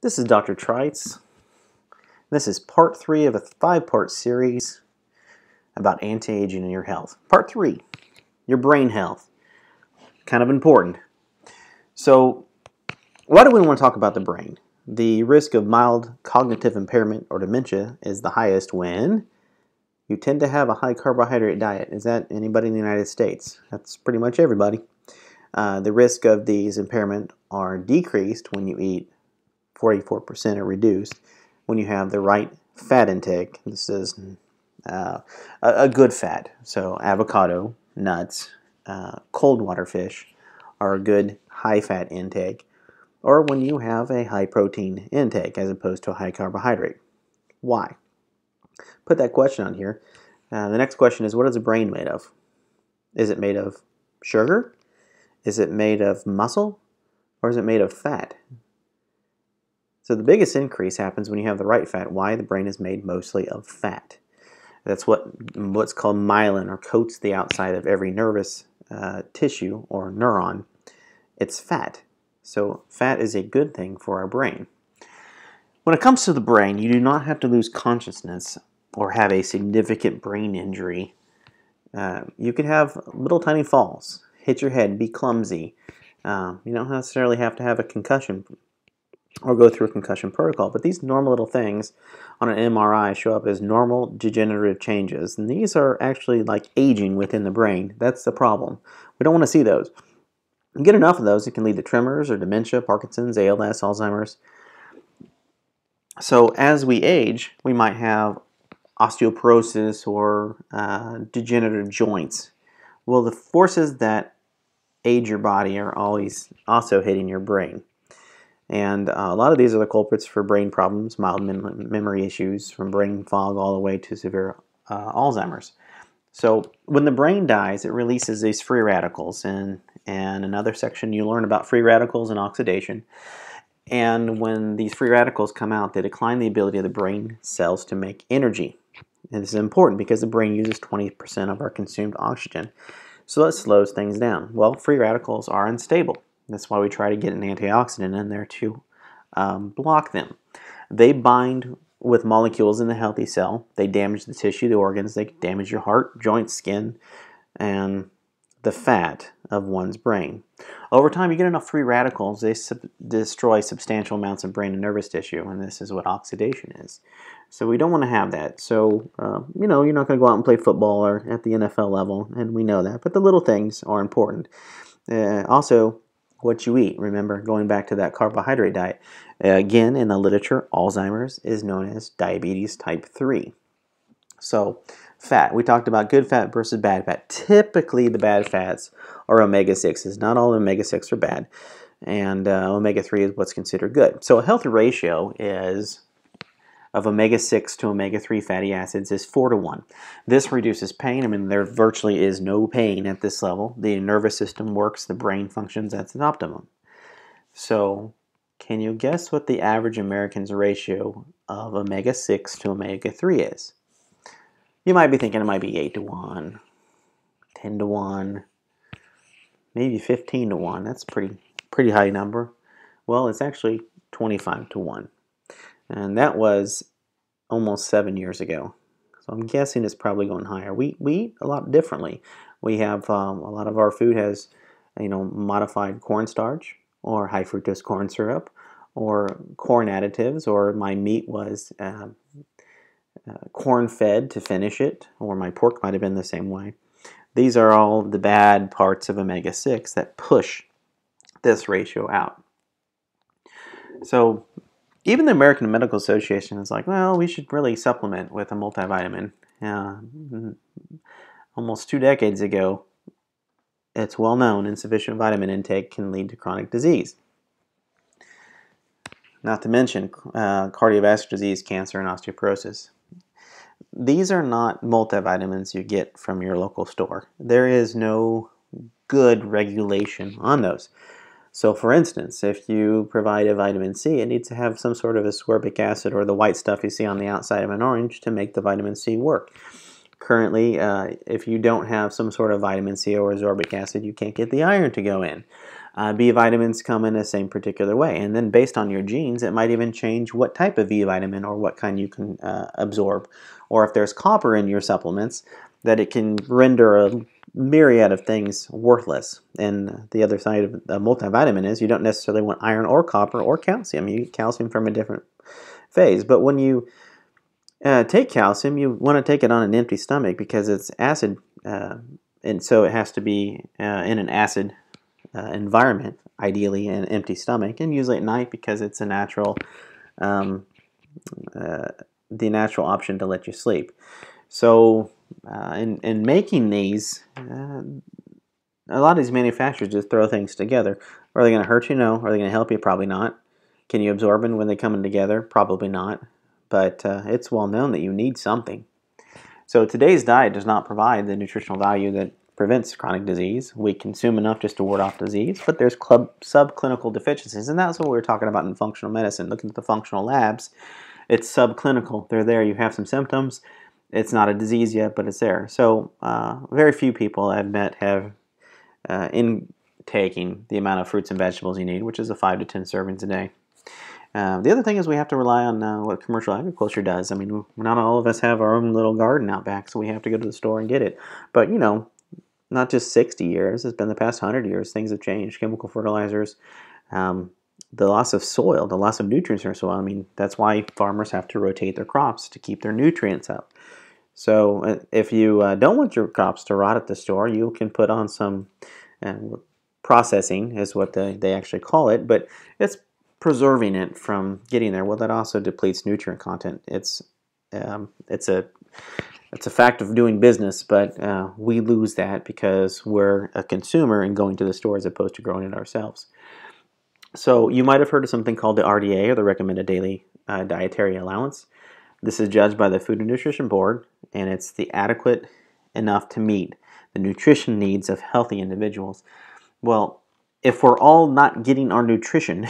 This is Dr. Trites. This is part 3 of a 5-part series about anti-aging and your health. Part 3, your brain health. Kind of important. So, why do we want to talk about the brain? The risk of mild cognitive impairment or dementia is the highest when you tend to have a high carbohydrate diet. Is that anybody in the United States? That's pretty much everybody. The risk of these impairment are decreased when you eat 44% or reduced when you have the right fat intake. This is a good fat. So avocado, nuts, cold water fish are a good high fat intake. Or when you have a high protein intake as opposed to a high carbohydrate. Why? Put that question on here. The next question is, what is the brain made of? Is it made of sugar? Is it made of muscle? Or is it made of fat? So the biggest increase happens when you have the right fat. Why? The brain is made mostly of fat. That's what's called myelin, or coats the outside of every nervous tissue or neuron. It's fat. So fat is a good thing for our brain. When it comes to the brain, you do not have to lose consciousness or have a significant brain injury. You could have little tiny falls, hit your head, be clumsy. You don't necessarily have to have a concussion or go through a concussion protocol, but these normal little things on an MRI show up as normal degenerative changes, and these are actually like aging within the brain. That's the problem. We don't want to see those. You get enough of those, it can lead to tremors or dementia, Parkinson's, ALS, Alzheimer's. So as we age, we might have osteoporosis or degenerative joints. Well, the forces that age your body are always also hitting your brain. And a lot of these are the culprits for brain problems, mild memory issues, from brain fog all the way to severe Alzheimer's. So when the brain dies, it releases these free radicals. And another section you learn about free radicals and oxidation. And when these free radicals come out, they decline the ability of the brain cells to make energy. And this is important because the brain uses 20% of our consumed oxygen. So that slows things down. Well, free radicals are unstable. That's why we try to get an antioxidant in there to block them. They bind with molecules in the healthy cell. They damage the tissue, the organs. They damage your heart, joints, skin, and the fat of one's brain. Over time, you get enough free radicals, they destroy substantial amounts of brain and nervous tissue, and this is what oxidation is. So we don't want to have that. So, you're not going to go out and play football or at the NFL level, and we know that. But the little things are important. Also, what you eat. Remember, going back to that carbohydrate diet. Again, in the literature, Alzheimer's is known as diabetes type 3. So, fat. We talked about good fat versus bad fat. Typically, the bad fats are omega-6s. Not all omega-6 are bad. And omega-3 is what's considered good. So, a healthy ratio of omega-6 to omega-3 fatty acids is 4:1. This reduces pain. I mean, there virtually is no pain at this level. The nervous system works, the brain functions at its optimum. So, can you guess what the average American's ratio of omega-6 to omega-3 is? You might be thinking it might be 8:1, 10:1, maybe 15:1. That's pretty high number. Well, it's actually 25:1. And that was almost 7 years ago. So I'm guessing it's probably going higher. We eat a lot differently. We have a lot of our food has, modified cornstarch or high fructose corn syrup or corn additives, or my meat was corn-fed to finish it, or my pork might have been the same way. These are all the bad parts of omega-6 that push this ratio out. So even the American Medical Association is like, well, we should really supplement with a multivitamin. Almost 2 decades ago, it's well known insufficient vitamin intake can lead to chronic disease. Not to mention cardiovascular disease, cancer, and osteoporosis. These are not multivitamins you get from your local store. There is no good regulation on those. So for instance, if you provide a vitamin C, it needs to have some sort of ascorbic acid or the white stuff you see on the outside of an orange to make the vitamin C work. Currently, if you don't have some sort of vitamin C or ascorbic acid, you can't get the iron to go in. B vitamins come in the same particular way, and then based on your genes, it might even change what type of B vitamin or what kind you can absorb. Or if there's copper in your supplements, that it can render a myriad of things worthless. And the other side of a multivitamin is you don't necessarily want iron or copper or calcium. You get calcium from a different phase. But when you take calcium, you want to take it on an empty stomach because it's acid, and so it has to be in an acid environment, ideally in an empty stomach, and usually at night because it's a natural, the natural option to let you sleep. So in making these, a lot of these manufacturers just throw things together. Are they going to hurt you? No. Are they going to help you? Probably not. Can you absorb them when they come in together? Probably not. But it's well known that you need something. So today's diet does not provide the nutritional value that prevents chronic disease. We consume enough just to ward off disease, but there's subclinical deficiencies, and that's what we were talking about in functional medicine. Looking at the functional labs, it's subclinical. They're there. You have some symptoms. It's not a disease yet, but it's there. So very few people I've met have intaking the amount of fruits and vegetables you need, which is 5 to 10 servings a day. The other thing is we have to rely on what commercial agriculture does. I mean, not all of us have our own little garden out back, so we have to go to the store and get it. But, you know, not just 60 years, it's been the past 100 years, things have changed. Chemical fertilizers, the loss of soil, the loss of nutrients in our soil. I mean, that's why farmers have to rotate their crops to keep their nutrients up. So if you don't want your crops to rot at the store, you can put on some processing is what they actually call it, but it's preserving it from getting there. Well, that also depletes nutrient content. It's a fact of doing business, but we lose that because we're a consumer and going to the store as opposed to growing it ourselves. So you might have heard of something called the RDA, or the Recommended Daily Dietary Allowance. This is judged by the Food and Nutrition Board, and it's the adequate enough to meet the nutrition needs of healthy individuals. Well, if we're all not getting our nutrition,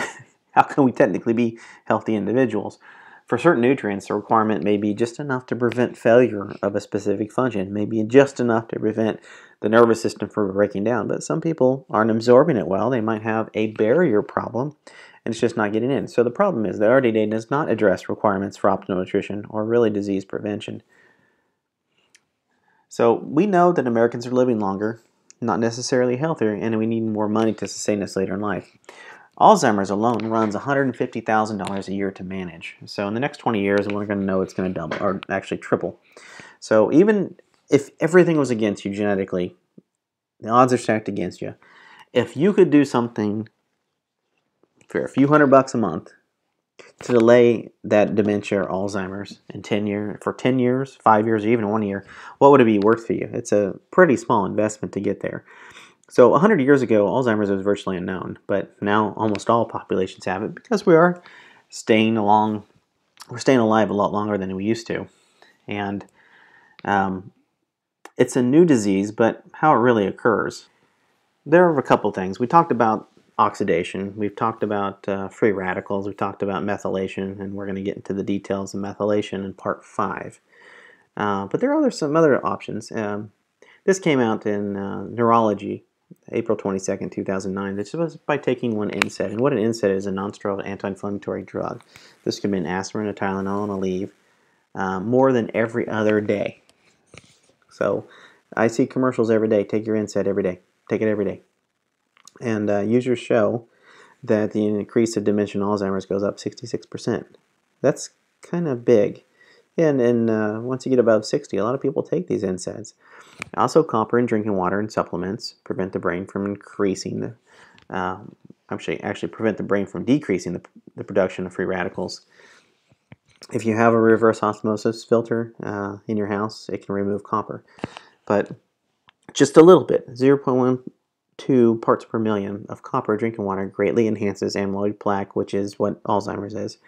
how can we technically be healthy individuals? For certain nutrients, the requirement may be just enough to prevent failure of a specific function, maybe just enough to prevent the nervous system from breaking down. But some people aren't absorbing it well. They might have a barrier problem, and it's just not getting in. So the problem is the RDA does not address requirements for optimal nutrition or really disease prevention. So we know that Americans are living longer, not necessarily healthier, and we need more money to sustain us later in life. Alzheimer's alone runs $150,000 a year to manage. So in the next 20 years, we're going to know it's going to double, or actually triple. So even if everything was against you genetically, the odds are stacked against you. If you could do something for a few $100 a month to delay that dementia or Alzheimer's for 10 years, 5 years, or even 1 year, what would it be worth for you? It's a pretty small investment to get there. So 100 years ago, Alzheimer's was virtually unknown, but now almost all populations have it because we're staying alive a lot longer than we used to. And it's a new disease, but how it really occurs. There are a couple things. We talked about oxidation. We've talked about free radicals. We've talked about methylation, and we're going to get into the details of methylation in part 5. But there are some other options. This came out in Neurology, April 22nd, 2009. This was by taking one NSAID. And what an NSAID is, a non-steroidal anti-inflammatory drug. This could be an aspirin, a Tylenol, and a Aleve, more than every other day. So I see commercials every day. Take your NSAID every day. Take it every day. And users show that the increase of dementia and Alzheimer's goes up 66%. That's kind of big. And once you get above 60, a lot of people take these NSAIDs. Also, copper in drinking water and supplements prevent the brain from increasing actually prevent the brain from decreasing the production of free radicals. If you have a reverse osmosis filter in your house, it can remove copper. But just a little bit, 0.12 parts per million of copper in drinking water greatly enhances amyloid plaque, which is what Alzheimer's is,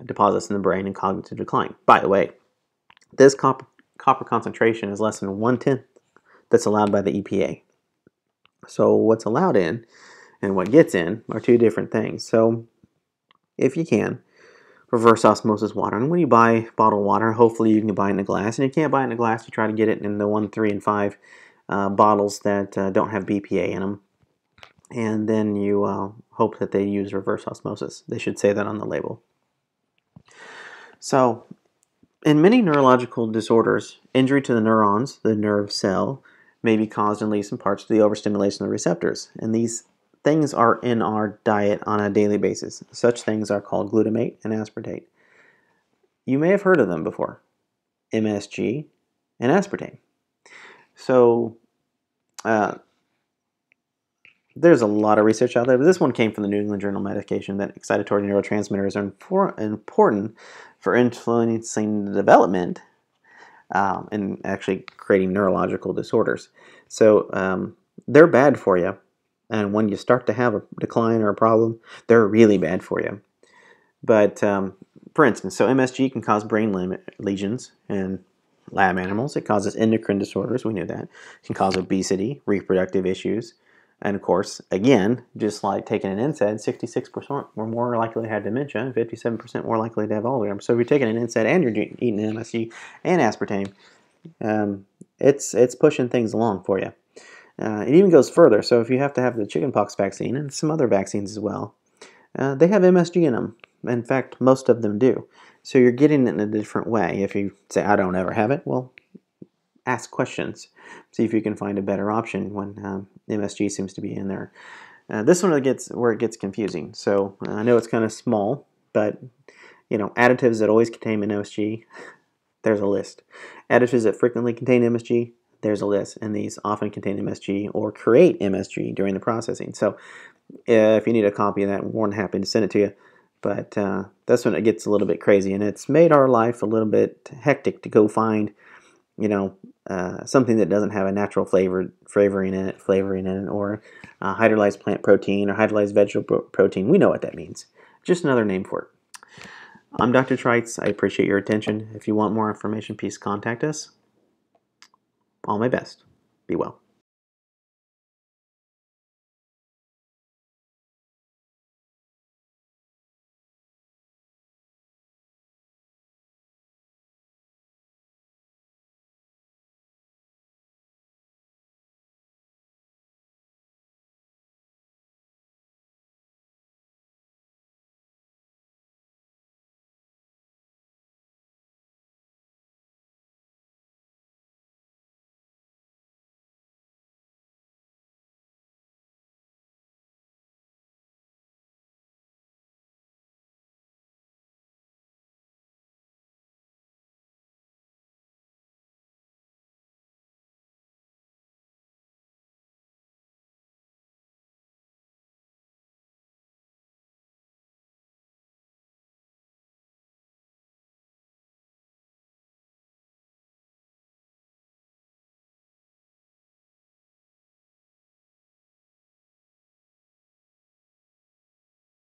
deposits in the brain and cognitive decline. By the way, this copper concentration is less than 1/10 that's allowed by the EPA. So what's allowed in and what gets in are two different things. So if you can, reverse osmosis water. And when you buy bottled water, hopefully you can buy it in a glass. And if you can't buy it in a glass, you try to get it in the 1, 3, and 5 bottles that don't have BPA in them. and then you hope that they use reverse osmosis. They should say that on the label. So, in many neurological disorders, injury to the neurons, the nerve cell, may be caused in least in parts to the overstimulation of the receptors. And these things are in our diet on a daily basis. Such things are called glutamate and aspartate. You may have heard of them before, MSG and aspartame. So, there's a lot of research out there, but this one came from the New England Journal of Medication that excitatory neurotransmitters are important for influencing the development and actually creating neurological disorders. So they're bad for you, and when you start to have a decline or a problem, they're really bad for you. But for instance, so MSG can cause brain lesions in lab animals. It causes endocrine disorders, we knew that. It can cause obesity, reproductive issues, and of course, again, just like taking an NSAID, 66% were more likely to have dementia and 57% more likely to have Alzheimer's. So if you're taking an NSAID and you're eating MSG and aspartame, it's pushing things along for you. It even goes further. So if you have to have the chickenpox vaccine and some other vaccines as well, they have MSG in them. In fact, most of them do. So you're getting it in a different way. If you say, I don't ever have it, well, ask questions. See if you can find a better option when MSG seems to be in there. This one gets where it gets confusing. So I know it's kind of small, but additives that always contain MSG, there's a list. Additives that frequently contain MSG, there's a list, and these often contain MSG or create MSG during the processing. So if you need a copy of that, I'm more than happy to send it to you. But that's when it gets a little bit crazy, and it's made our life a little bit hectic to go find something that doesn't have a natural flavoring in it, or hydrolyzed plant protein or hydrolyzed vegetable protein. We know what that means. Just another name for it. I'm Dr. Trites. I appreciate your attention. If you want more information, please contact us. All my best. Be well.